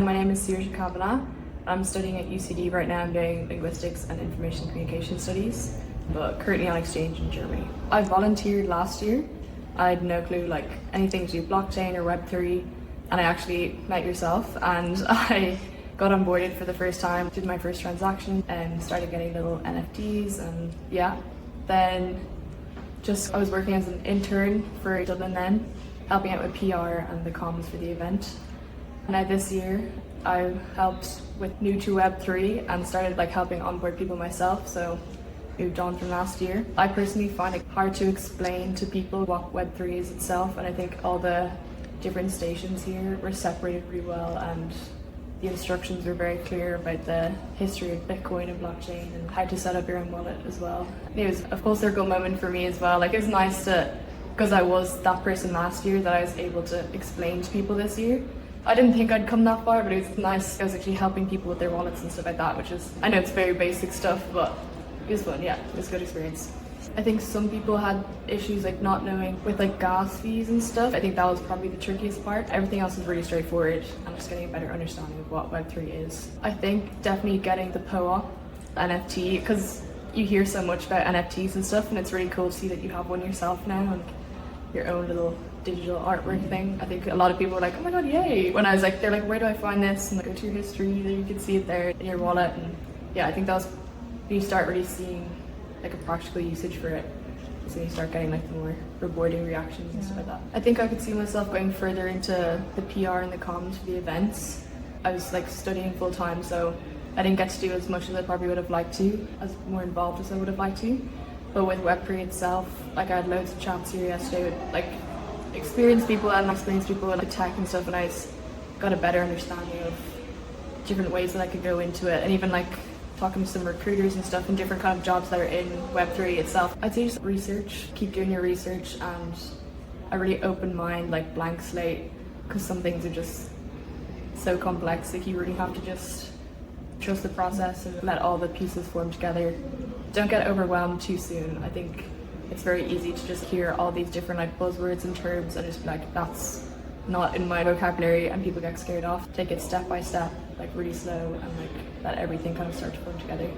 My name is Saoirse Kavanaugh. I'm studying at UCD right now. I'm doing linguistics and information communication studies, but currently on exchange in Germany. I volunteered last year. I had no clue like anything to do with blockchain or Web3, and I actually met yourself and I got onboarded for the first time, did my first transaction and started getting little NFTs, and then I was working as an intern for Dublin then, helping out with PR and the comms for the event. Now this year I've helped with new to Web3 and started helping onboard people myself, so moved on from last year. I personally find it hard to explain to people what Web3 is itself, and I think all the different stations here were separated really well, and the instructions were very clear about the history of Bitcoin and blockchain and how to set up your own wallet as well. It was a full circle moment for me as well. It was nice because I was that person last year, that I was able to explain to people this year. I didn't think I'd come that far, but it was nice. I was actually helping people with their wallets and stuff like that, which is, I know it's very basic stuff, but it was fun. It was a good experience. I think some people had issues not knowing with gas fees and stuff. I think that was probably the trickiest part. Everything else is really straightforward and just getting a better understanding of what Web3 is. I think definitely getting the POA NFT, because you hear so much about NFTs and stuff, and it's really cool to see that you have one yourself now and your own little digital artwork thing. I think a lot of people were like, oh my god, yay! When I was they're like, where do I find this? And go to your history, then you can see it there in your wallet. And I think that was when you start really seeing a practical usage for it. So you start getting the more rewarding reactions and stuff like that. I think I could see myself going further into the PR and the comms for the events. I was studying full time, so I didn't get to do as much as I probably would have liked to, as more involved as I would have liked to. But with Web3 itself, I had loads of chats here yesterday with experienced people and experienced people in tech and stuff, and I got a better understanding of different ways that I could go into it, and even talking to some recruiters and stuff in different kind of jobs that are in Web3 itself. I'd say just research, keep doing your research, and a really open mind, blank slate, because some things are just so complex. You really have to just trust the process and let all the pieces form together. Don't get overwhelmed too soon. I think it's very easy to just hear all these different buzzwords and terms and just be that's not in my vocabulary, and people get scared off. Take it step by step, really slow, and let everything kind of start to form together.